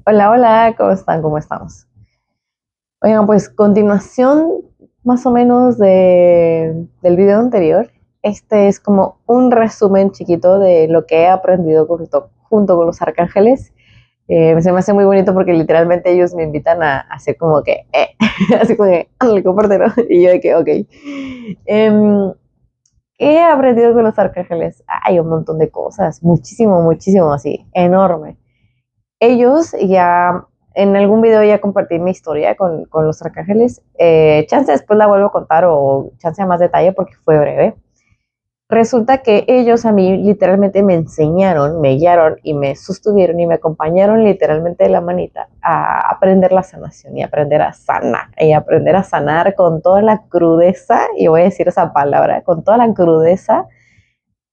Hola, hola, ¿cómo están? ¿Cómo estamos? Oigan, pues continuación más o menos del video anterior. Este es como un resumen chiquito de lo que he aprendido junto con los arcángeles. Se me hace muy bonito porque literalmente ellos me invitan a hacer como que, así como que, ándale, compártelo. Y yo de que, ok. Em, ¿Qué he aprendido con los arcángeles? Hay un montón de cosas, muchísimo, muchísimo así, enorme. Ellos ya, en algún video ya compartí mi historia con los arcángeles. Chance después la vuelvo a contar o chance a más detalle porque fue breve. Resulta que ellos a mí literalmente me enseñaron, me guiaron y me sostuvieron y me acompañaron literalmente de la manita a aprender la sanación y aprender a sanar. Y aprender a sanar con toda la crudeza, y voy a decir esa palabra, con toda la crudeza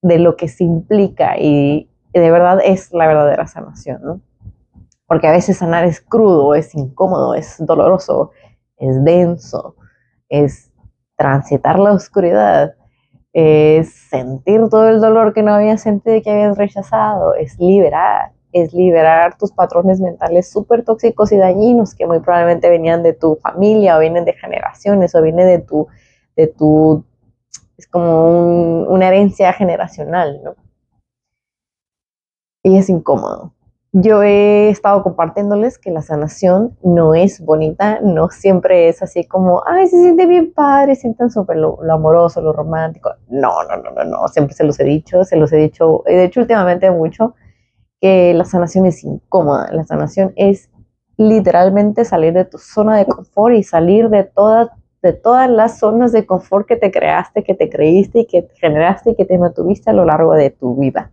de lo que se implica y de verdad es la verdadera sanación, ¿no? Porque a veces sanar es crudo, es incómodo, es doloroso, es denso, es transitar la oscuridad, es sentir todo el dolor que no habías sentido y que habías rechazado, es liberar tus patrones mentales súper tóxicos y dañinos que muy probablemente venían de tu familia o vienen de generaciones o viene de tu, es como una herencia generacional, ¿no? Y es incómodo. Yo he estado compartiéndoles que la sanación no es bonita, no siempre es así como, ay, se siente bien padre, sientan súper lo amoroso, lo romántico. No, no, no, no, no, siempre se los he dicho, de hecho últimamente mucho, que la sanación es incómoda, la sanación es literalmente salir de tu zona de confort y salir de todas las zonas de confort que te creaste, que te creíste y que te generaste y que te mantuviste a lo largo de tu vida.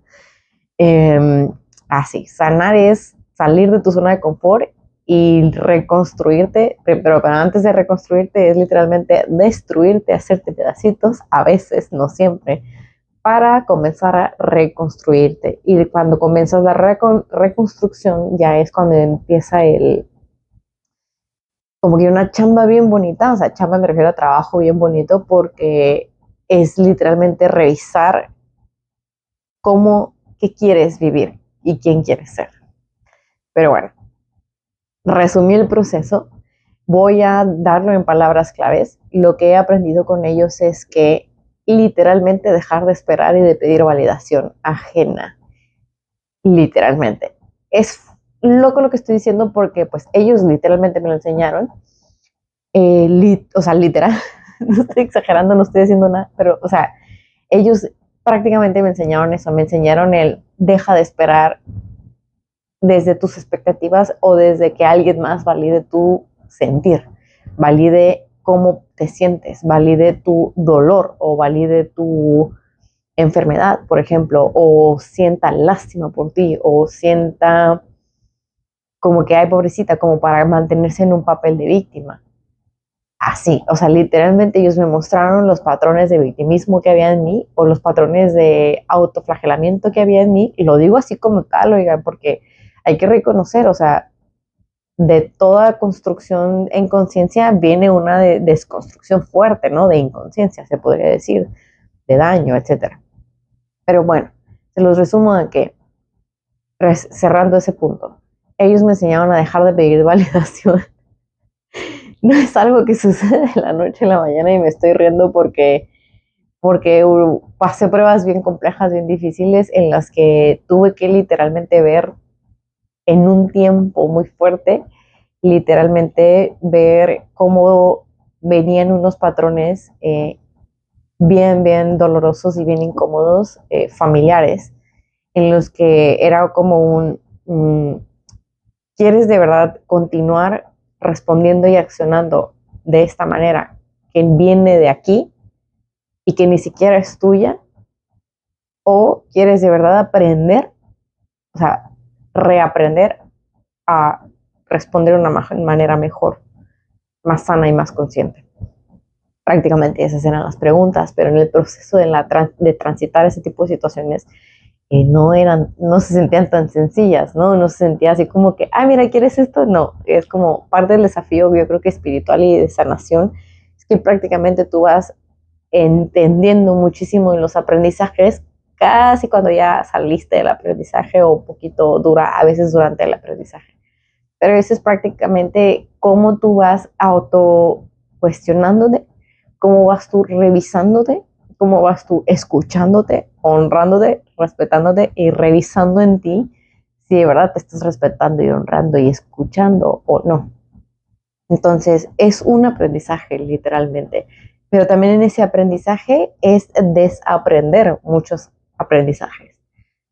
Eh, Así, sanar es salir de tu zona de confort y reconstruirte, pero antes de reconstruirte es literalmente destruirte, hacerte pedacitos, a veces, no siempre, para comenzar a reconstruirte. Y cuando comienzas la reconstrucción ya es cuando empieza como que una chamba bien bonita, o sea, chamba me refiero a trabajo bien bonito porque es literalmente revisar cómo, qué quieres vivir y quién quieres ser. Pero bueno, resumí el proceso. Voy a darlo en palabras claves. Lo que he aprendido con ellos es que literalmente dejar de esperar y de pedir validación ajena. Literalmente. Es loco lo que estoy diciendo porque pues ellos literalmente me lo enseñaron. O sea, literal. No estoy exagerando, no estoy diciendo nada, pero o sea, ellos prácticamente me enseñaron eso. Me enseñaron el deja de esperar desde tus expectativas o desde que alguien más valide tu sentir, valide cómo te sientes, valide tu dolor o valide tu enfermedad, por ejemplo, o sienta lástima por ti o sienta como que hay pobrecita, como para mantenerse en un papel de víctima. Así, o sea, literalmente ellos me mostraron los patrones de victimismo que había en mí o los patrones de autoflagelamiento que había en mí, y lo digo así como tal, oigan, porque hay que reconocer, o sea, de toda construcción en conciencia viene una desconstrucción fuerte, ¿no? De inconsciencia, se podría decir, de daño, etcétera. Pero bueno, se los resumo a que, cerrando ese punto, ellos me enseñaron a dejar de pedir validación. No es algo que sucede de la noche a la mañana y me estoy riendo porque pasé pruebas bien complejas, bien difíciles, en las que tuve que literalmente ver en un tiempo muy fuerte, literalmente ver cómo venían unos patrones bien, bien dolorosos y bien incómodos, familiares, en los que era como ¿quieres de verdad continuar respondiendo y accionando de esta manera que viene de aquí y que ni siquiera es tuya? ¿O quieres de verdad aprender, o sea, reaprender a responder de una manera mejor, más sana y más consciente? Prácticamente esas eran las preguntas, pero en el proceso de transitar ese tipo de situaciones no se sentían tan sencillas, ¿no? No se sentía así como que, ah, mira, ¿quieres esto? No, es como parte del desafío, yo creo que espiritual y de sanación, es que prácticamente tú vas entendiendo muchísimo en los aprendizajes, casi cuando ya saliste del aprendizaje o un poquito dura, a veces durante el aprendizaje. pero eso es prácticamente cómo tú vas auto cuestionándote, cómo vas tú revisándote, cómo vas tú escuchándote, honrándote, respetándote y revisando en ti si de verdad te estás respetando y honrando y escuchando o no. Entonces, es un aprendizaje literalmente, pero también en ese aprendizaje es desaprender muchos aprendizajes,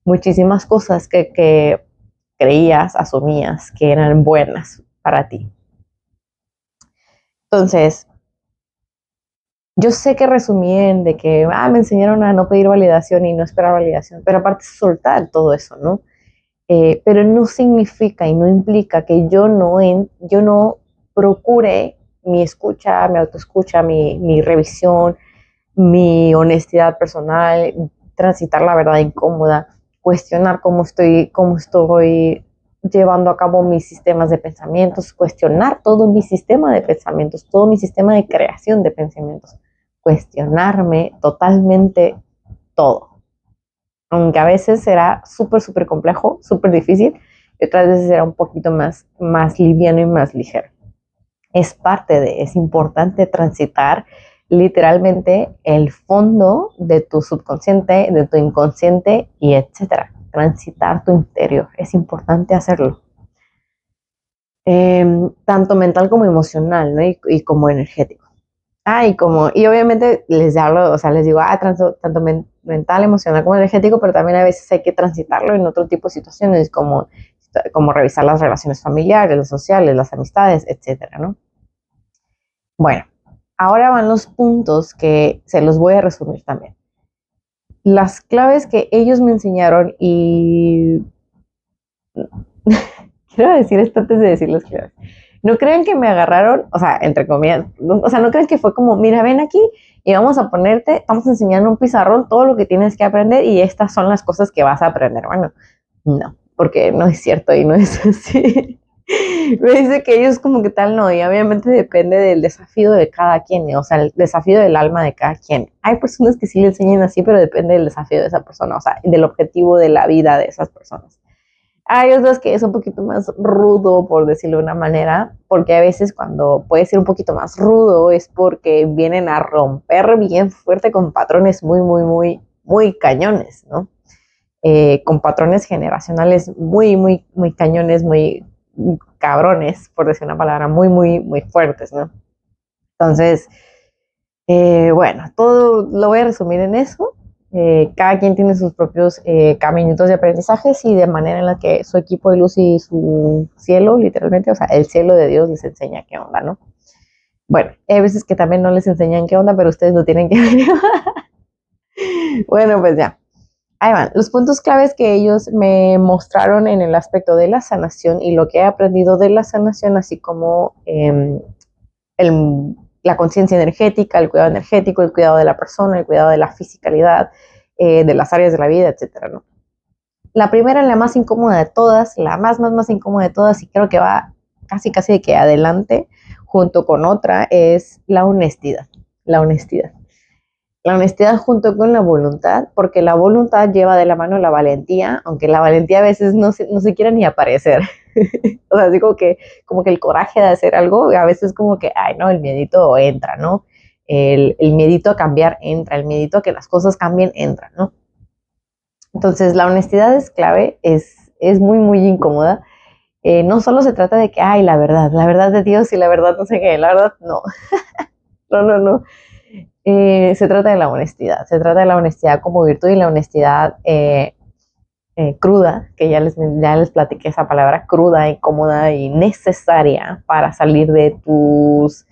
muchísimas cosas que creías, asumías que eran buenas para ti. Entonces, yo sé que resumí en de que me enseñaron a no pedir validación y no esperar validación, pero aparte soltar todo eso, ¿no? Pero no significa y no implica que yo no procure mi escucha, mi autoescucha, mi revisión, mi honestidad personal, transitar la verdad incómoda, cuestionar cómo estoy llevando a cabo mis sistemas de pensamientos, cuestionar todo mi sistema de pensamientos, todo mi sistema de creación de pensamientos, cuestionarme totalmente todo. Aunque a veces será súper complejo, súper difícil, y otras veces será un poquito más liviano y más ligero. Es importante transitar literalmente el fondo de tu subconsciente, de tu inconsciente y etcétera. Transitar tu interior, es importante hacerlo. Tanto mental como emocional, ¿no? y como energético. Y obviamente les hablo, o sea, les digo, tanto mental, emocional como energético, pero también a veces hay que transitarlo en otro tipo de situaciones, como revisar las relaciones familiares, las sociales, las amistades, etcétera, ¿no? Bueno, ahora van los puntos que se los voy a resumir también. Las claves que ellos me enseñaron y quiero decir esto antes de decir las claves. No crean que me agarraron, o sea, entre comillas, o sea, no crean que fue como, mira, ven aquí y vamos a enseñando un pizarrón todo lo que tienes que aprender y estas son las cosas que vas a aprender. Bueno, no, porque no es cierto y no es así. Me dice que ellos como que tal no, y obviamente depende del desafío de cada quien, o sea, el desafío del alma de cada quien. Hay personas que sí le enseñan así, pero depende del desafío de esa persona, o sea, del objetivo de la vida de esas personas. Hay otros que es un poquito más rudo, por decirlo de una manera, porque a veces cuando puede ser un poquito más rudo es porque vienen a romper bien fuerte con patrones muy cañones, ¿no? Con patrones generacionales muy cañones, muy cabrones, por decir una palabra, muy fuertes, ¿no? Entonces, bueno, todo lo voy a resumir en eso. Cada quien tiene sus propios caminitos de aprendizajes y de manera en la que su equipo de luz y su cielo, literalmente, o sea, el cielo de Dios les enseña qué onda, ¿no? Bueno, hay veces que también no les enseñan qué onda, pero ustedes lo tienen que ver. Bueno, pues ya. Ahí van, los puntos claves que ellos me mostraron en el aspecto de la sanación y lo que he aprendido de la sanación, así como la conciencia energética, el cuidado energético, el cuidado de la persona, el cuidado de la fisicalidad, de las áreas de la vida, etcétera, ¿no? La primera, la más incómoda de todas, la más incómoda de todas, y creo que va casi de que adelante, junto con otra, es la honestidad. La honestidad. La honestidad junto con la voluntad, porque la voluntad lleva de la mano la valentía, aunque la valentía a veces no se quiere ni aparecer. O sea, digo como que el coraje de hacer algo, a veces como que, ay, no, el miedito entra, ¿no? El miedito a cambiar entra, el miedito a que las cosas cambien entra, ¿no? Entonces, la honestidad es clave, es muy incómoda. No solo se trata de que, ay, la verdad de Dios y la verdad no sé qué, la verdad no. No. Se trata de la honestidad, se trata de la honestidad como virtud y la honestidad cruda, que ya les platiqué esa palabra, cruda, incómoda y necesaria para salir de tus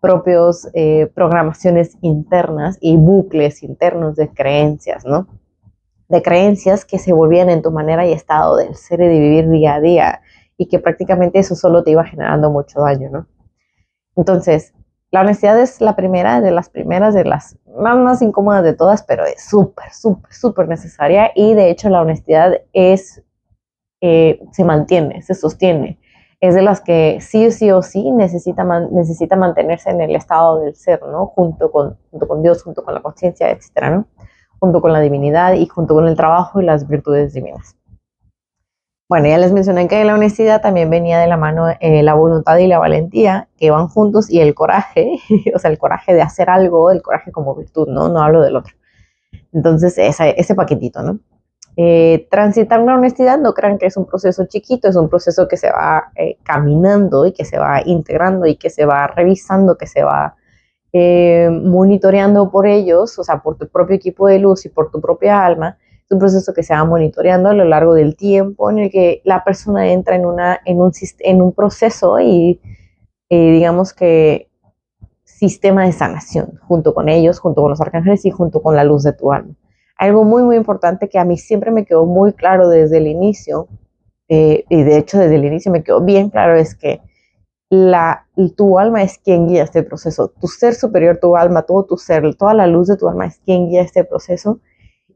propios programaciones internas y bucles internos de creencias, ¿no? De creencias que se volvían en tu manera y estado del ser y de vivir día a día y que prácticamente eso solo te iba generando mucho daño, ¿no? Entonces, la honestidad es la primera, de las más incómodas de todas, pero es súper necesaria y de hecho la honestidad se mantiene, se sostiene. Es de las que sí o sí necesita mantenerse en el estado del ser, ¿no? Junto con Dios, junto con la conciencia, etcétera, ¿no? Junto con la divinidad y junto con el trabajo y las virtudes divinas. Bueno, ya les mencioné que la honestidad también venía de la mano la voluntad y la valentía, que van juntos, y el coraje, o sea, el coraje de hacer algo, el coraje como virtud, ¿no? No hablo del otro. Entonces, ese paquetito, ¿no? Transitar la honestidad, no crean que es un proceso chiquito, es un proceso que se va caminando y que se va integrando y que se va revisando, que se va monitoreando por ellos, o sea, por tu propio equipo de luz y por tu propia alma. Es un proceso que se va monitoreando a lo largo del tiempo en el que la persona entra en un proceso y digamos que sistema de sanación junto con ellos, junto con los arcángeles y junto con la luz de tu alma. Algo muy, muy importante que a mí siempre me quedó muy claro desde el inicio, y de hecho desde el inicio me quedó bien claro, es que tu alma es quien guía este proceso. Tu ser superior, tu alma, todo tu ser, toda la luz de tu alma es quien guía este proceso.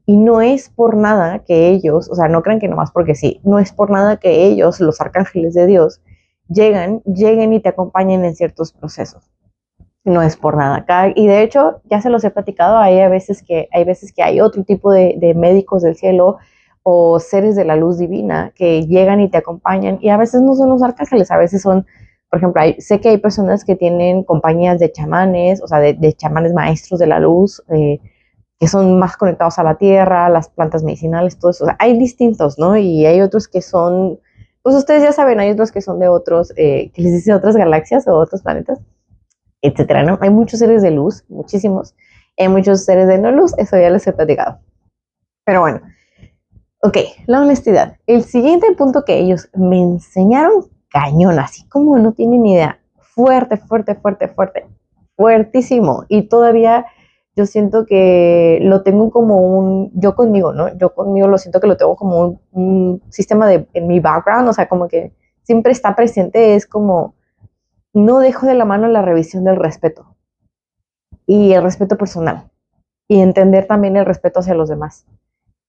Y no es por nada que ellos, o sea, no crean que nomás porque sí, no es por nada que ellos, los arcángeles de Dios, lleguen y te acompañen en ciertos procesos. No es por nada. Y de hecho, ya se los he platicado, hay veces que hay otro tipo de médicos del cielo o seres de la luz divina que llegan y te acompañan, y a veces no son los arcángeles, a veces son, por ejemplo, sé que hay personas que tienen compañías de chamanes, o sea, de chamanes maestros de la luz, que son más conectados a la tierra, las plantas medicinales, todo eso. O sea, hay distintos, ¿no? Y hay otros que son, pues ustedes ya saben, hay otros que son de otros, que les dicen otras galaxias o otros planetas, etcétera, ¿no? Hay muchos seres de luz, muchísimos. Hay muchos seres de no luz, eso ya les he platicado. Pero bueno, ok, la honestidad. El siguiente punto que ellos me enseñaron cañón, así como no tienen ni idea. Fuerte, fuerte, fuerte, fuerte. Fuertísimo. Y todavía yo siento que lo tengo como yo conmigo, ¿no? Yo conmigo lo siento que lo tengo como un sistema en mi background, o sea, como que siempre está presente, es como no dejo de la mano la revisión del respeto y el respeto personal y entender también el respeto hacia los demás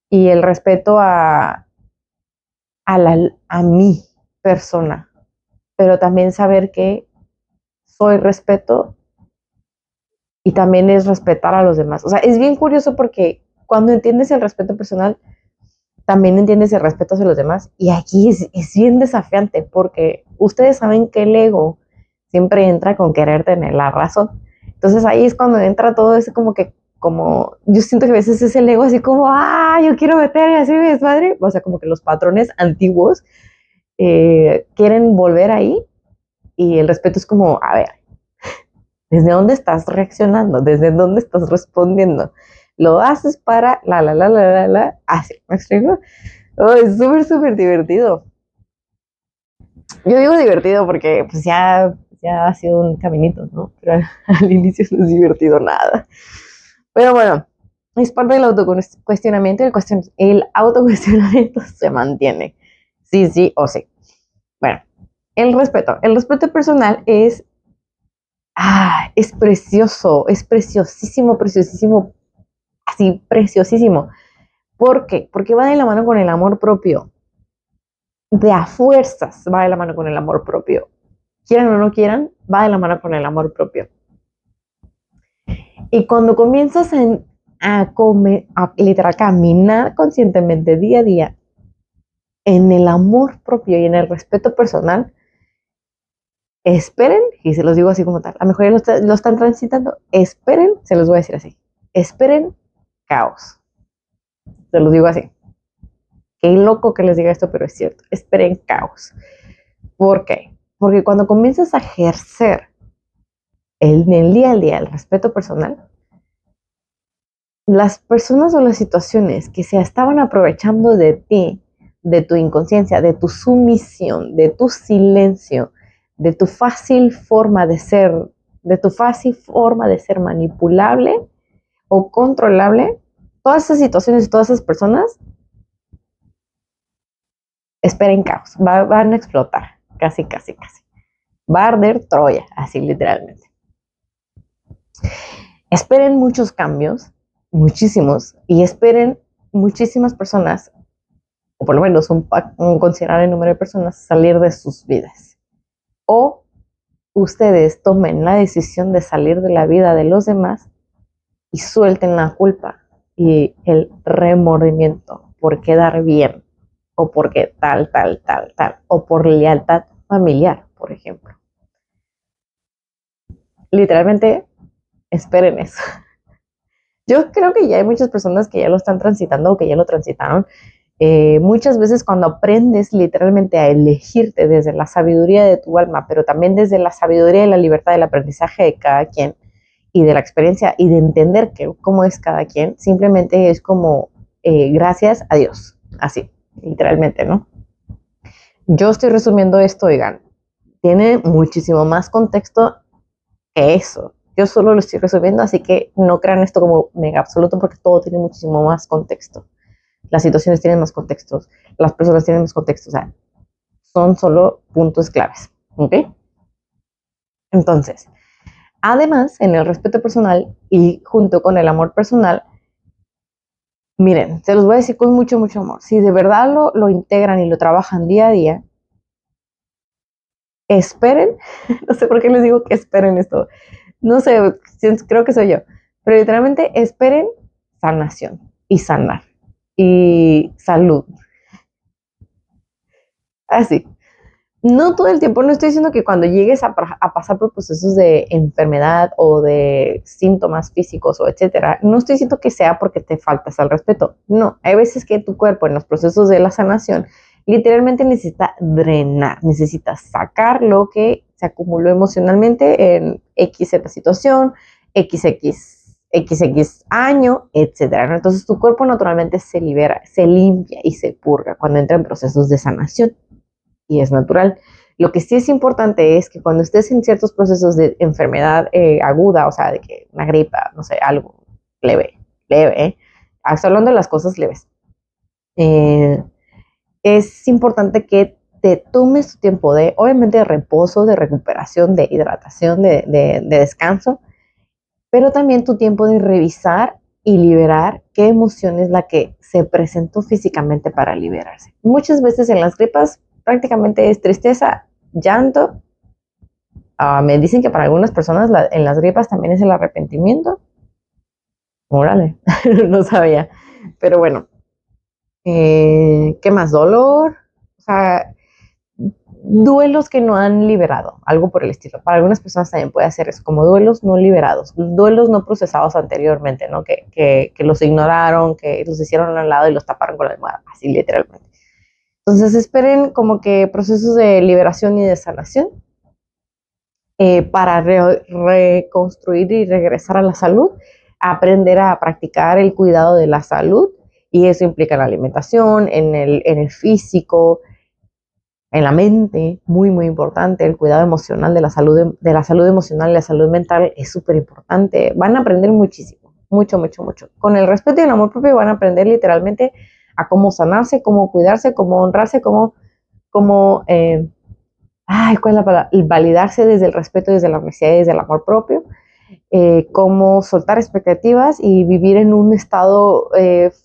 y el respeto a mi persona, pero también saber que soy respeto y también es respetar a los demás. O sea, es bien curioso porque cuando entiendes el respeto personal, también entiendes el respeto hacia los demás, y aquí es bien desafiante porque ustedes saben que el ego siempre entra con querer tener la razón. Entonces ahí es cuando entra todo eso como, yo siento que a veces es el ego así como, yo quiero meter y así mi desmadre, o sea, como que los patrones antiguos quieren volver ahí, y el respeto es como, a ver, ¿desde dónde estás reaccionando? ¿Desde dónde estás respondiendo? Lo haces para así, ¿me explico? Oh, es súper, súper divertido. Yo digo divertido porque pues ya ha sido un caminito, ¿no? Pero al inicio no es divertido nada. Pero bueno, es parte del autocuestionamiento, y el autocuestionamiento se mantiene. Sí, sí o sí. Bueno, el respeto. El respeto personal es precioso, es preciosísimo, preciosísimo, así, preciosísimo. ¿Por qué? Porque va de la mano con el amor propio. De a fuerzas va de la mano con el amor propio. Quieran o no quieran, va de la mano con el amor propio. Y cuando comienzas a literal caminar conscientemente día a día en el amor propio y en el respeto personal, esperen, y se los digo así como tal, a lo mejor ya lo están transitando, esperen, se los voy a decir así, esperen caos. Se los digo así. Qué loco que les diga esto, pero es cierto. Esperen caos. ¿Por qué? Porque cuando comienzas a ejercer en el día a día el respeto personal, las personas o las situaciones que se estaban aprovechando de ti, de tu inconsciencia, de tu sumisión, de tu silencio, de tu fácil forma de ser, manipulable o controlable, todas esas situaciones y todas esas personas, esperen caos, van a explotar, casi, casi, casi. Va a arder Troya, así literalmente. Esperen muchos cambios, muchísimos, y esperen muchísimas personas, o por lo menos un considerable número de personas, salir de sus vidas. O ustedes tomen la decisión de salir de la vida de los demás y suelten la culpa y el remordimiento por quedar bien o porque tal, tal, tal, tal, o por lealtad familiar, por ejemplo. Literalmente, esperen eso. Yo creo que ya hay muchas personas que ya lo están transitando o que ya lo transitaron. Muchas veces cuando aprendes literalmente a elegirte desde la sabiduría de tu alma, pero también desde la sabiduría y la libertad del aprendizaje de cada quien y de la experiencia y de entender cómo es cada quien, simplemente es como gracias a Dios, así, literalmente, ¿no? Yo estoy resumiendo esto, oigan, tiene muchísimo más contexto que eso. Yo solo lo estoy resumiendo, así que no crean esto como mega absoluto porque todo tiene muchísimo más contexto. Las situaciones tienen más contextos, las personas tienen más contextos, o sea, son solo puntos claves, ¿ok? Entonces, además, en el respeto personal y junto con el amor personal, miren, se los voy a decir con mucho, mucho amor. Si de verdad lo integran y lo trabajan día a día, esperen, no sé por qué les digo que esperen esto, no sé, creo que soy yo, pero literalmente esperen sanación y sanar y salud. Así. No todo el tiempo, no estoy diciendo que cuando llegues a pasar por procesos de enfermedad o de síntomas físicos o etcétera, no estoy diciendo que sea porque te faltas al respeto. No, hay veces que tu cuerpo en los procesos de la sanación literalmente necesita drenar, necesita sacar lo que se acumuló emocionalmente en XZ situación, XX año, etcétera. Entonces tu cuerpo naturalmente se libera, se limpia y se purga cuando entra en procesos de sanación y es natural. Lo que sí es importante es que cuando estés en ciertos procesos de enfermedad aguda, o sea, de que una gripa, no sé, algo leve, estoy hablando de las cosas leves, eh, es importante que te tomes tu tiempo de, obviamente, de reposo, de recuperación, de hidratación, de descanso, pero también tu tiempo de revisar y liberar qué emoción es la que se presentó físicamente para liberarse. Muchas veces en las gripas prácticamente es tristeza, llanto. Me dicen que para algunas personas en las gripas también es el arrepentimiento. Órale, no sabía. Pero bueno, ¿qué más? Dolor. O sea, duelos que no han liberado, algo por el estilo. Para algunas personas también puede hacer eso, como duelos no liberados, duelos no procesados anteriormente, ¿no? Que los ignoraron, que los hicieron al lado y los taparon con la almohada, así literalmente. Entonces esperen como que procesos de liberación y de sanación para reconstruir y regresar a la salud, aprender a practicar el cuidado de la salud y eso implica la alimentación, en el físico, en la mente, muy, muy importante, el cuidado emocional de la salud emocional y la salud mental es súper importante. Van a aprender muchísimo, mucho, mucho, mucho. Con el respeto y el amor propio van a aprender literalmente a cómo sanarse, cómo cuidarse, cómo honrarse, cómo ¿cuál es la palabra? Validarse desde el respeto, desde la honestidad y desde el amor propio, cómo soltar expectativas y vivir en un estado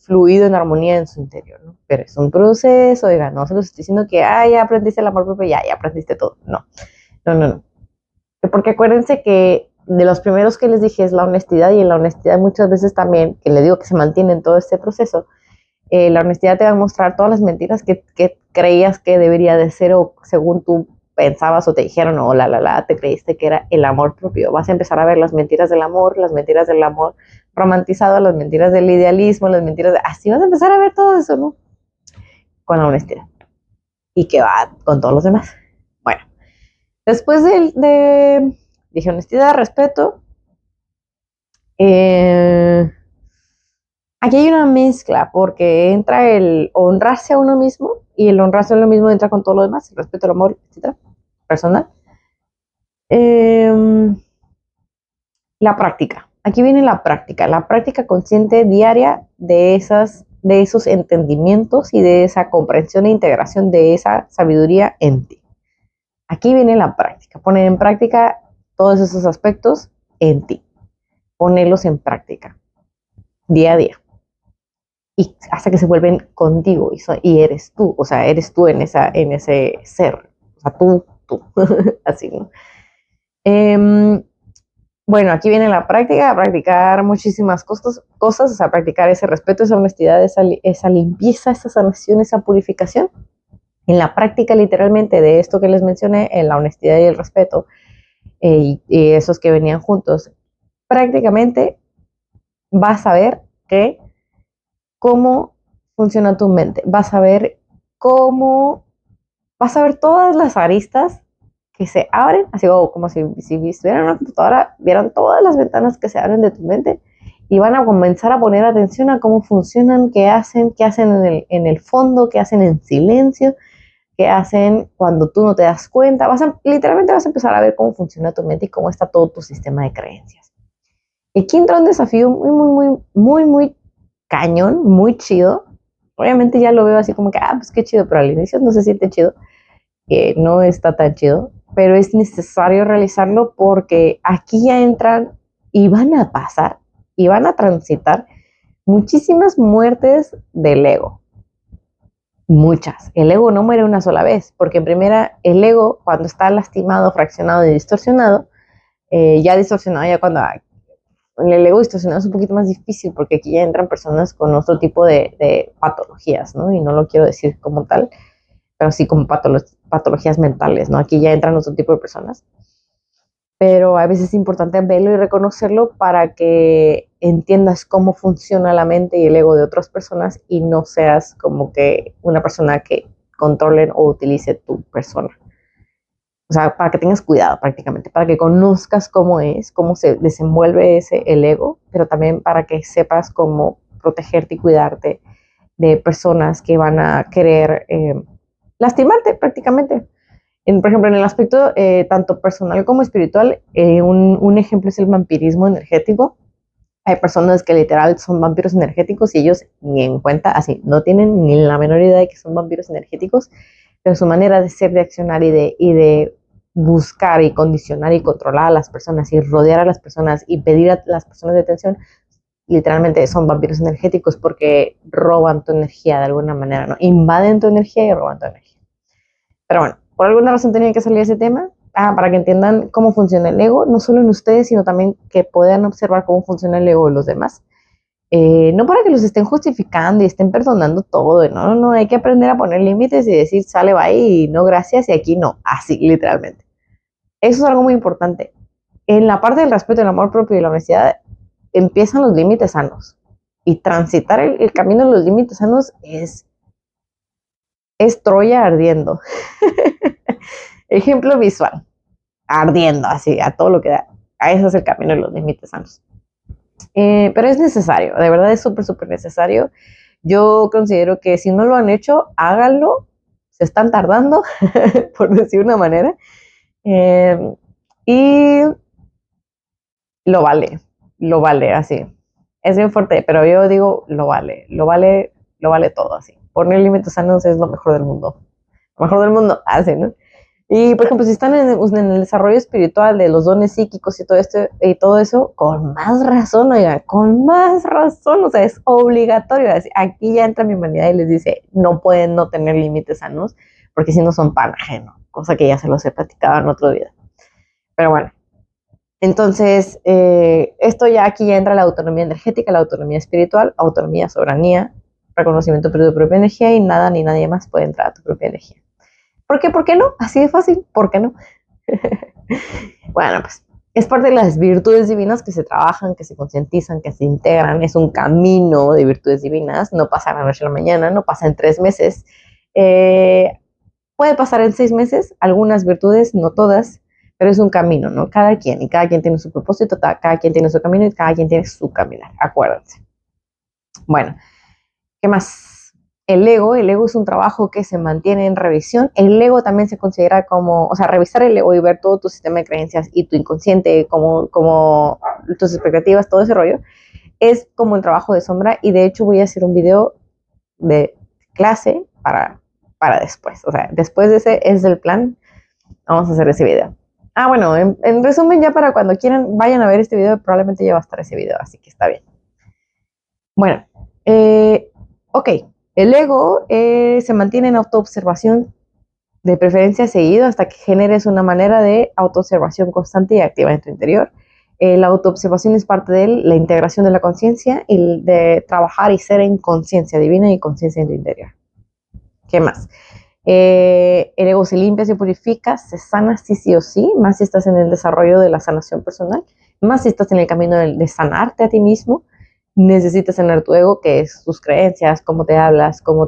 fluido, en armonía en su interior, ¿no? Pero es un proceso, oiga, no se los estoy diciendo que, ya aprendiste el amor propio, ya aprendiste todo. No, no, no, no. Porque acuérdense que de los primeros que les dije es la honestidad y en la honestidad muchas veces también, que les digo que se mantiene en todo este proceso, la honestidad te va a mostrar todas las mentiras que creías que debería de ser o según tú pensabas o te dijeron o te creíste que era el amor propio. Vas a empezar a ver las mentiras del amor romantizado, las mentiras del idealismo, las mentiras así vas a empezar a ver todo eso, ¿no? Con la honestidad. Y que va con todos los demás. Bueno, después dije honestidad, respeto, aquí hay una mezcla porque entra el honrarse a uno mismo y el honrarse a uno mismo entra con todo lo demás, el respeto, el amor, etcétera, personal. La práctica. Aquí viene la práctica consciente diaria de esos entendimientos y de esa comprensión e integración de esa sabiduría en ti. Aquí viene la práctica, poner en práctica todos esos aspectos en ti, ponerlos en práctica día a día. Y hasta que se vuelven contigo y eres tú, o sea, eres tú en ese ser, o sea, tú, así, ¿no? Bueno, aquí viene la práctica, a practicar muchísimas cosas, o sea, practicar ese respeto, esa honestidad, esa limpieza, esa sanación, esa purificación. En la práctica, literalmente, de esto que les mencioné, en la honestidad y el respeto, y esos que venían juntos, prácticamente vas a ver que cómo funciona tu mente, vas a ver cómo, vas a ver todas las aristas que se abren, así como si estuvieran en una computadora, vieran todas las ventanas que se abren de tu mente y van a comenzar a poner atención a cómo funcionan, qué hacen en el fondo, qué hacen en silencio, qué hacen cuando tú no te das cuenta. Literalmente vas a empezar a ver cómo funciona tu mente y cómo está todo tu sistema de creencias. Y aquí entra un desafío muy cañón, muy chido. Obviamente ya lo veo así como que, pues qué chido, pero al inicio no se siente chido, que no está tan chido, pero es necesario realizarlo porque aquí ya entran y van a pasar y van a transitar muchísimas muertes del ego. Muchas. El ego no muere una sola vez, porque en primera, el ego, cuando está lastimado, fraccionado y distorsionado, ya distorsionado, ya cuando el ego distorsionado es un poquito más difícil, porque aquí ya entran personas con otro tipo de patologías, ¿no? Y no lo quiero decir como tal, pero sí como patologías mentales, ¿no? Aquí ya entran otro tipo de personas. Pero a veces es importante verlo y reconocerlo para que entiendas cómo funciona la mente y el ego de otras personas y no seas como que una persona que controlen o utilice tu persona. O sea, para que tengas cuidado prácticamente, para que conozcas cómo es, cómo se desenvuelve el ego, pero también para que sepas cómo protegerte y cuidarte de personas que van a querer lastimarte prácticamente. Por ejemplo, en el aspecto tanto personal como espiritual, un ejemplo es el vampirismo energético. Hay personas que literal son vampiros energéticos y ellos ni en cuenta, así, no tienen ni la menor idea de que son vampiros energéticos, pero su manera de ser, de accionar y de buscar y condicionar y controlar a las personas y rodear a las personas y pedir a las personas de atención, literalmente son vampiros energéticos porque roban tu energía de alguna manera, ¿no? Invaden tu energía y roban tu energía. Pero bueno, por alguna razón tenía que salir ese tema. Para que entiendan cómo funciona el ego, no solo en ustedes, sino también que puedan observar cómo funciona el ego de los demás. No para que los estén justificando y estén perdonando todo, no, hay que aprender a poner límites y decir, sale, va y no, gracias, y aquí no, así, literalmente. Eso es algo muy importante. En la parte del respeto, el amor propio y la honestidad, empiezan los límites sanos. Y transitar el camino de los límites sanos es Troya ardiendo. Ejemplo visual, ardiendo así, a todo lo que da. A ese es el camino de los límites sanos. Pero es necesario, de verdad es súper necesario. Yo considero que si no lo han hecho, háganlo. Se están tardando, por decir una manera. Y lo vale, así. Es bien fuerte, pero yo digo, lo vale todo, así. Poner límites sanos es lo mejor del mundo. Lo mejor del mundo, así, ¿no? Y, por ejemplo, si están en el desarrollo espiritual de los dones psíquicos y todo eso, con más razón, oigan, con más razón, o sea, es obligatorio. Aquí ya entra mi humanidad y les dice, no pueden no tener límites sanos, porque si no son pan ajeno, cosa que ya se los he platicado en otro video. Pero bueno, entonces, esto ya aquí ya entra la autonomía energética, la autonomía espiritual, autonomía, soberanía, reconocimiento de tu propia energía y nada ni nadie más puede entrar a tu propia energía. ¿Por qué? ¿Por qué no? Así de fácil. ¿Por qué no? Bueno, pues es parte de las virtudes divinas que se trabajan, que se concientizan, que se integran. Es un camino de virtudes divinas. No pasa la noche a la mañana, no pasa en 3 meses. Puede pasar en 6 meses, algunas virtudes, no todas, pero es un camino, ¿no? Cada quien tiene su propósito, cada quien tiene su camino y cada quien tiene su caminar. Acuérdense. Bueno, ¿qué más? El ego es un trabajo que se mantiene en revisión. El ego también se considera como, o sea, revisar el ego y ver todo tu sistema de creencias y tu inconsciente, como tus expectativas, todo ese rollo, es como el trabajo de sombra. Y de hecho voy a hacer un video de clase para después. O sea, después de ese es el plan. Vamos a hacer ese video. Bueno, en resumen, ya para cuando quieran, vayan a ver este video, probablemente ya va a estar ese video, así que está bien. Bueno, ok. El ego se mantiene en autoobservación, de preferencia seguido, hasta que generes una manera de autoobservación constante y activa en tu interior. La autoobservación es parte de él, la integración de la conciencia y de trabajar y ser en conciencia divina y conciencia en tu interior. ¿Qué más? El ego se limpia, se purifica, se sana sí o sí, más si estás en el desarrollo de la sanación personal, más si estás en el camino de sanarte a ti mismo. Necesitas sanar tu ego, que es tus creencias, cómo te hablas, cómo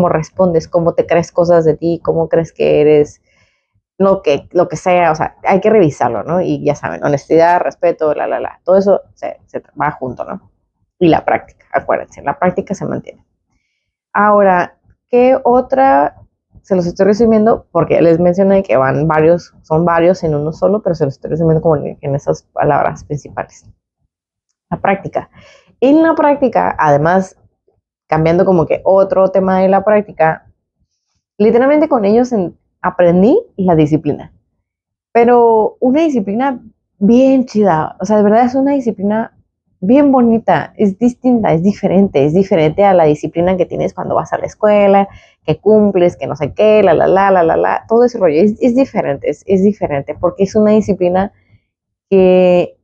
respondes, cómo te crees cosas de ti, cómo crees que eres, lo que sea, o sea, hay que revisarlo, ¿no? Y ya saben, honestidad, respeto, todo eso se va junto, ¿no? Y la práctica, acuérdense, la práctica se mantiene. Ahora, ¿qué otra? Se los estoy resumiendo porque les mencioné que son varios en uno solo, pero se los estoy resumiendo como en esas palabras principales. La práctica. En la práctica, además, cambiando como que otro tema de la práctica, literalmente con ellos aprendí la disciplina, pero una disciplina bien chida, o sea, de verdad es una disciplina bien bonita, es distinta, es diferente a la disciplina que tienes cuando vas a la escuela, que cumples, que no sé qué, todo ese rollo, es diferente, es diferente, porque es una disciplina que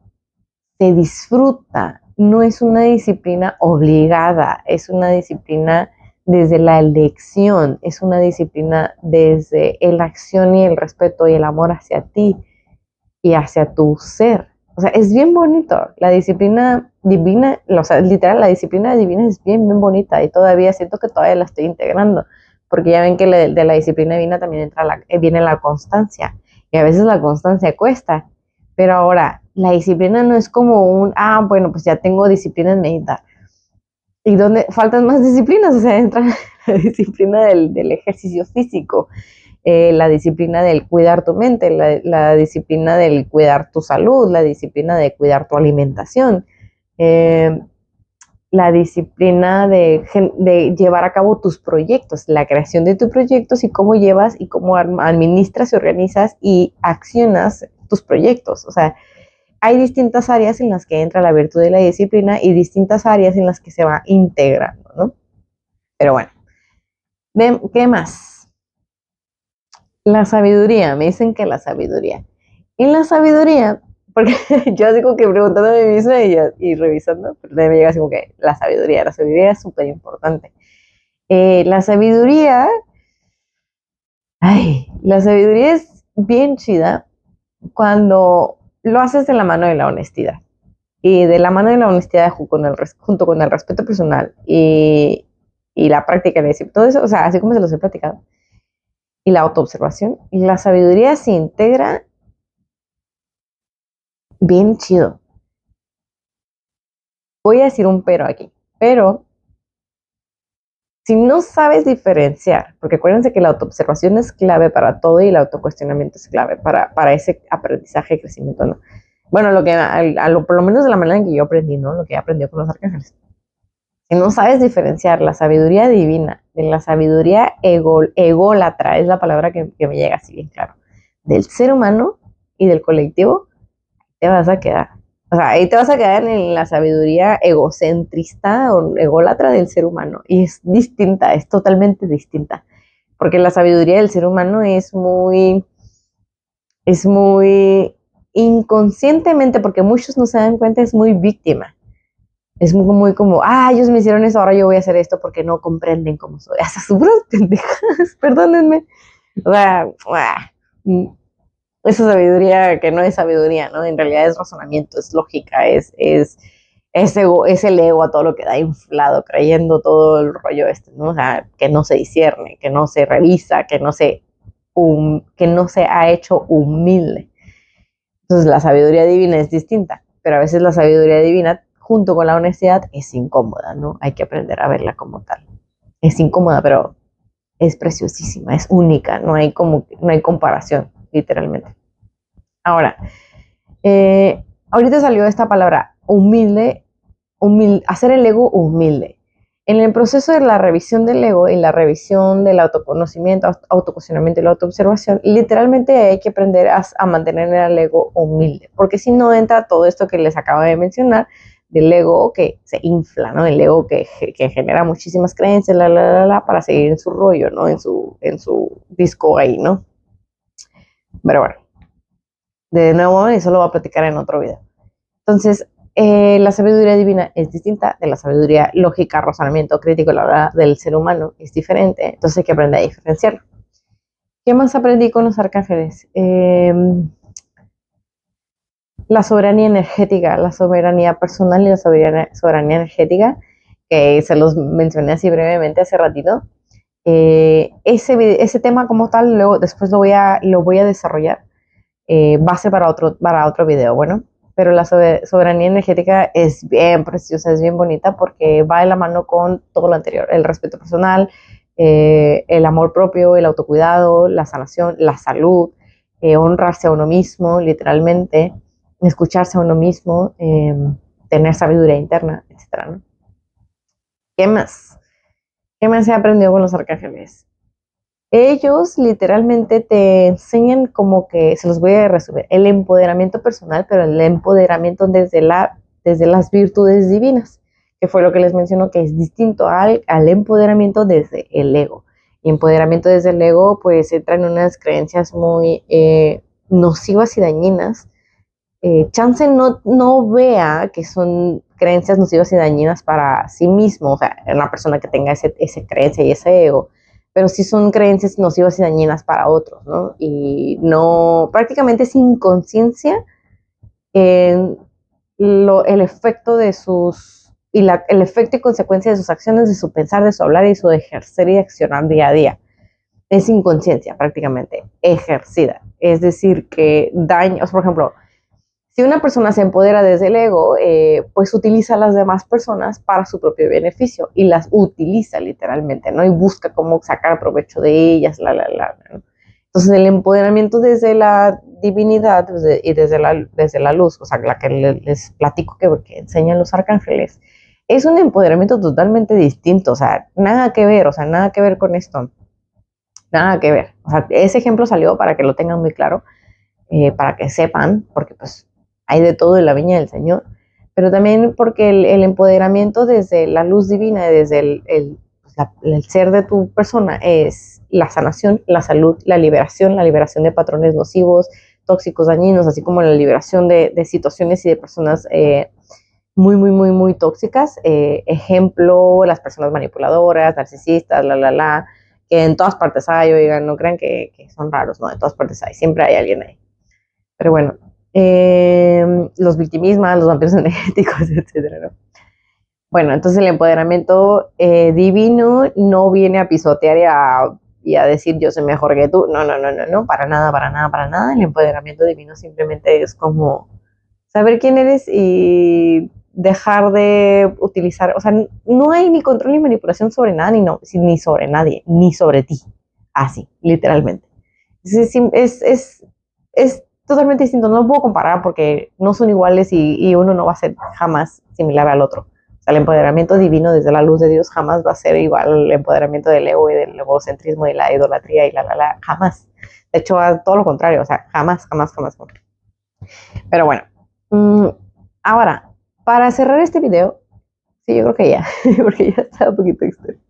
se disfruta, no es una disciplina obligada, es una disciplina desde la elección, es una disciplina desde la acción y el respeto y el amor hacia ti y hacia tu ser. O sea, es bien bonito. La disciplina divina, o sea, literal, la disciplina divina es bien, bien bonita y todavía siento que todavía la estoy integrando, porque ya ven que de la disciplina divina también viene la constancia y a veces la constancia cuesta, pero ahora la disciplina no es como bueno, pues ya tengo disciplina en meditar. ¿Y dónde faltan más disciplinas? O sea, entra la disciplina del ejercicio físico, la disciplina del cuidar tu mente, la disciplina del cuidar tu salud, la disciplina de cuidar tu alimentación, eh, la disciplina de llevar a cabo tus proyectos, la creación de tus proyectos y cómo llevas y cómo administras y organizas y accionas tus proyectos. O sea, hay distintas áreas en las que entra la virtud de la disciplina y distintas áreas en las que se va integrando, ¿no? Pero bueno, ¿qué más? La sabiduría, me dicen que la sabiduría. En la sabiduría, porque yo así como que preguntándome a mí misma y revisando, pero me llega así como que la sabiduría es súper importante. La sabiduría es bien chida cuando lo haces de la mano de la honestidad. Y de la mano de la honestidad junto con el respeto personal y la práctica de decir todo eso, o sea, así como se los he platicado, y la autoobservación, la sabiduría se integra bien chido. Voy a decir un pero aquí, pero si no sabes diferenciar, porque acuérdense que la autoobservación es clave para todo y el autocuestionamiento es clave para ese aprendizaje y crecimiento, ¿no? Bueno, por lo menos de la manera en que yo aprendí, ¿no? Lo que he aprendido con los arcángeles. Si no sabes diferenciar la sabiduría divina de la sabiduría ególatra, es la palabra que me llega así bien claro, del ser humano y del colectivo, te vas a quedar. O sea, ahí te vas a quedar en la sabiduría egocentrista o ególatra del ser humano. Y es distinta, es totalmente distinta. Porque la sabiduría del ser humano es muy inconscientemente, porque muchos no se dan cuenta, es muy víctima. Es muy como, ellos me hicieron eso, ahora yo voy a hacer esto porque no comprenden cómo soy. Hasta sus puras pendejas, perdónenme. O sea, esa sabiduría que no es sabiduría, ¿no? En realidad es razonamiento, es lógica, es el ego a todo lo que da inflado, creyendo todo el rollo ¿no? O sea, que no se discierne, que no se revisa, que no se ha hecho humilde. Entonces la sabiduría divina es distinta, pero a veces la sabiduría divina junto con la honestidad es incómoda, ¿no? Hay que aprender a verla como tal. Es incómoda, pero es preciosísima, es única, no hay comparación, literalmente. Ahora, ahorita salió esta palabra, hacer el ego humilde. En el proceso de la revisión del ego y la revisión del autoconocimiento, autocuestionamiento y la autoobservación, literalmente hay que aprender a mantener el ego humilde, porque si no entra todo esto que les acabo de mencionar, del ego que se infla, ¿no? El ego que genera muchísimas creencias, para seguir en su rollo, ¿no? En su disco ahí, ¿no? Pero bueno. De nuevo, eso lo voy a platicar en otro video. Entonces, la sabiduría divina es distinta de la sabiduría lógica, razonamiento crítico, la verdad, del ser humano es diferente. Entonces hay que aprender a diferenciarlo. ¿Qué más aprendí con los arcángeles? La soberanía energética, la soberanía personal y la soberanía energética, que se los mencioné así brevemente hace ratito. Ese tema como tal, luego, después lo voy a desarrollar. Va a ser para otro video, bueno. Pero la soberanía energética es bien preciosa, es bien bonita porque va de la mano con todo lo anterior, el respeto personal, el amor propio, el autocuidado, la sanación, la salud, honrarse a uno mismo, literalmente, escucharse a uno mismo, tener sabiduría interna, etcétera, ¿no? ¿Qué más? ¿Qué más he aprendido con los arcángeles? Ellos literalmente te enseñan como que, se los voy a resumir, el empoderamiento personal, pero el empoderamiento desde las virtudes divinas, que fue lo que les menciono, que es distinto al empoderamiento desde el ego. Y empoderamiento desde el ego, pues entra en unas creencias muy nocivas y dañinas. Chance no vea que son creencias nocivas y dañinas para sí mismo, o sea, una persona que tenga esa creencia y ese ego, pero sí son creencias nocivas y dañinas para otros, ¿no? Y no, prácticamente sin conciencia en el efecto de el efecto y consecuencia de sus acciones, de su pensar, de su hablar y su ejercer y accionar día a día. Es inconsciencia prácticamente ejercida. Es decir, que daña, o sea, por ejemplo, si una persona se empodera desde el ego, pues utiliza a las demás personas para su propio beneficio y las utiliza literalmente, ¿no? Y busca cómo sacar provecho de ellas, ¿no? Entonces el empoderamiento desde la divinidad y desde la luz, o sea, la que les platico que enseñan los arcángeles, es un empoderamiento totalmente distinto, o sea, nada que ver con esto, nada que ver. O sea, ese ejemplo salió para que lo tengan muy claro, para que sepan, porque pues hay de todo en la viña del Señor, pero también porque el empoderamiento desde la luz divina, desde el ser de tu persona, es la sanación, la salud, la liberación de patrones nocivos, tóxicos, dañinos, así como la liberación de situaciones y de personas muy, muy, muy, muy tóxicas. Ejemplo, las personas manipuladoras, narcisistas, que en todas partes hay, oigan, no crean que son raros, no, en todas partes hay, siempre hay alguien ahí. Pero bueno, los victimismos, los vampiros energéticos, etcétera, ¿no? Bueno, entonces el empoderamiento divino no viene a pisotear y a decir yo soy mejor que tú. No, no, no, no, no, para nada, para nada, para nada. El empoderamiento divino simplemente es como saber quién eres y dejar de utilizar, o sea, no hay ni control ni manipulación sobre nada, ni sobre nadie, ni sobre ti. Así, literalmente. Es totalmente distinto. No lo puedo comparar porque no son iguales y uno no va a ser jamás similar al otro. O sea, el empoderamiento divino desde la luz de Dios jamás va a ser igual al empoderamiento del ego y del egocentrismo y la idolatría y jamás. De hecho, a todo lo contrario, o sea, jamás, jamás, jamás. Pero bueno, ahora, para cerrar este video, sí, yo creo que ya, porque ya está un poquito extenso.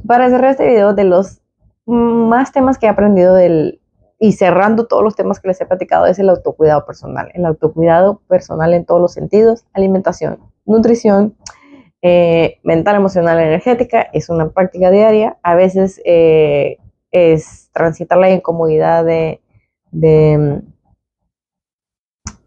Para cerrar este video, de los más temas que he aprendido y cerrando todos los temas que les he platicado, es el autocuidado personal. El autocuidado personal en todos los sentidos: alimentación, nutrición, mental, emocional, energética. Es una práctica diaria. A veces es transitar la incomodidad de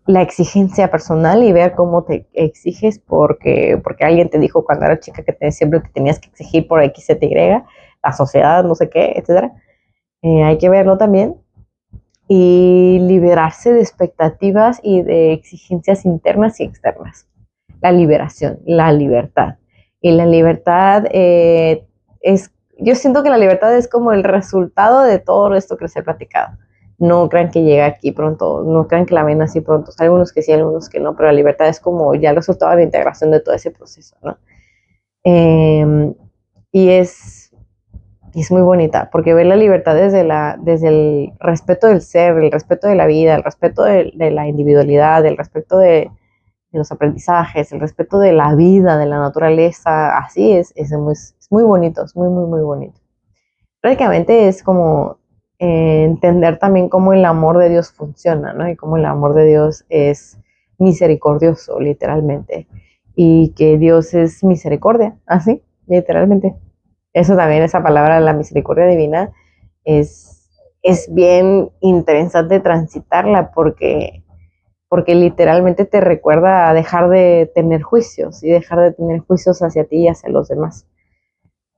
la exigencia personal y ver cómo te exiges porque alguien te dijo cuando eras chica que siempre te tenías que exigir por X, Y, la sociedad, no sé qué, etcétera. Hay que verlo también y liberarse de expectativas y de exigencias internas y externas. La liberación, la libertad. Y la libertad yo siento que la libertad es como el resultado de todo esto que les he platicado. No crean que llega aquí pronto, no crean que la ven así pronto. Hay algunos que sí, algunos que no, pero la libertad es como ya el resultado de la integración de todo ese proceso, ¿no? Y es muy bonita, porque ver la libertad desde el respeto del ser, el respeto de la vida, el respeto de la individualidad, el respeto de los aprendizajes, el respeto de la vida, de la naturaleza, así es muy bonito, es muy, muy, muy bonito. Prácticamente es como entender también cómo el amor de Dios funciona, ¿no? Y cómo el amor de Dios es misericordioso, literalmente. Y que Dios es misericordia, así, literalmente. Eso también, esa palabra, la misericordia divina, es bien interesante transitarla porque literalmente te recuerda a dejar de tener juicios y dejar de tener juicios hacia ti y hacia los demás.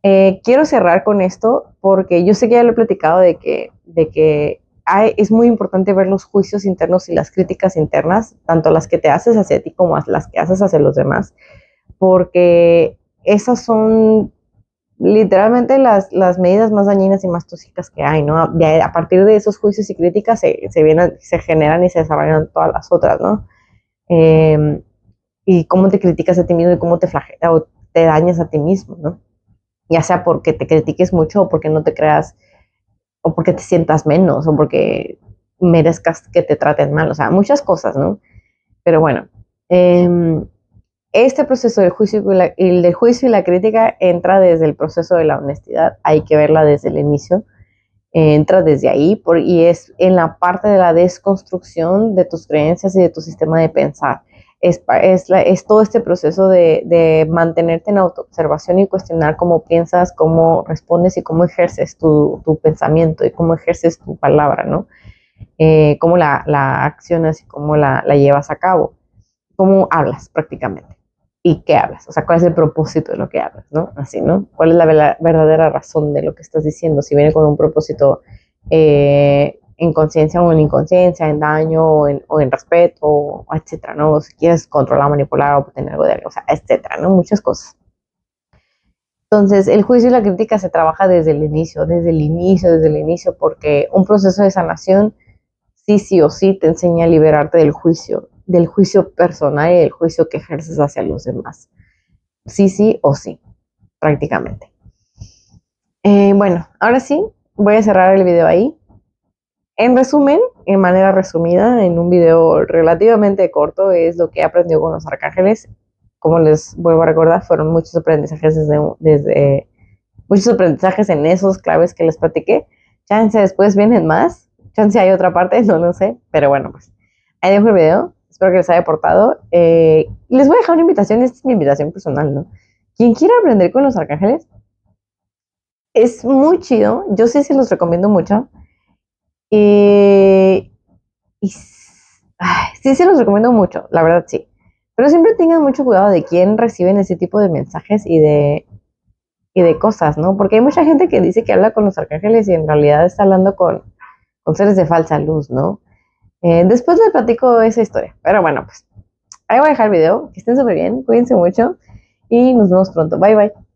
Quiero cerrar con esto porque yo sé que ya lo he platicado de que es muy importante ver los juicios internos y las críticas internas, tanto las que te haces hacia ti como las que haces hacia los demás, porque esas son literalmente las medidas más dañinas y más tóxicas que hay, ¿no? A partir de esos juicios y críticas se generan y se desarrollan todas las otras, ¿no? Eh, y cómo te criticas a ti mismo y cómo o te dañas a ti mismo, ¿no? Ya sea porque te critiques mucho o porque no te creas, o porque te sientas menos, o porque merezcas que te traten mal, o sea, muchas cosas, ¿no? Pero bueno, este proceso del juicio del juicio y la crítica entra desde el proceso de la honestidad, hay que verla desde el inicio, entra desde ahí y es en la parte de la desconstrucción de tus creencias y de tu sistema de pensar. Es todo este proceso de mantenerte en autoobservación y cuestionar cómo piensas, cómo respondes y cómo ejerces tu pensamiento y cómo ejerces tu palabra, ¿no? Cómo la accionas y cómo la llevas a cabo, cómo hablas prácticamente y qué hablas, o sea, cuál es el propósito de lo que hablas, ¿no? Así, ¿no? ¿Cuál es la verdadera razón de lo que estás diciendo? Si viene con un propósito en conciencia o en inconsciencia, en daño o en respeto, etcétera, ¿no? O si quieres controlar, manipular o obtener algo de algo, o sea, etcétera, ¿no? Muchas cosas. Entonces, el juicio y la crítica se trabaja desde el inicio, desde el inicio, desde el inicio, porque un proceso de sanación sí o sí te enseña a liberarte del juicio personal y del juicio que ejerces hacia los demás. Sí o sí, prácticamente. Bueno, ahora sí, voy a cerrar el video ahí. En resumen, en manera resumida, en un video relativamente corto, es lo que he aprendido con los arcángeles. Como les vuelvo a recordar, fueron muchos aprendizajes desde muchos aprendizajes en esos claves que les platiqué. Chance después vienen más, chance hay otra parte, no lo sé, pero bueno, pues ahí dejo el video. Espero que les haya aportado. Les voy a dejar una invitación, esta es mi invitación personal, ¿no? Quien quiera aprender con los arcángeles, es muy chido, yo sí se los recomiendo mucho. Y, sí se los recomiendo mucho, la verdad sí. Pero siempre tengan mucho cuidado de quién reciben ese tipo de mensajes y de cosas, ¿no? Porque hay mucha gente que dice que habla con los arcángeles y en realidad está hablando con seres de falsa luz, ¿no? Después les platico esa historia. Pero bueno, pues ahí voy a dejar el video. Que estén súper bien, cuídense mucho y nos vemos pronto. Bye bye.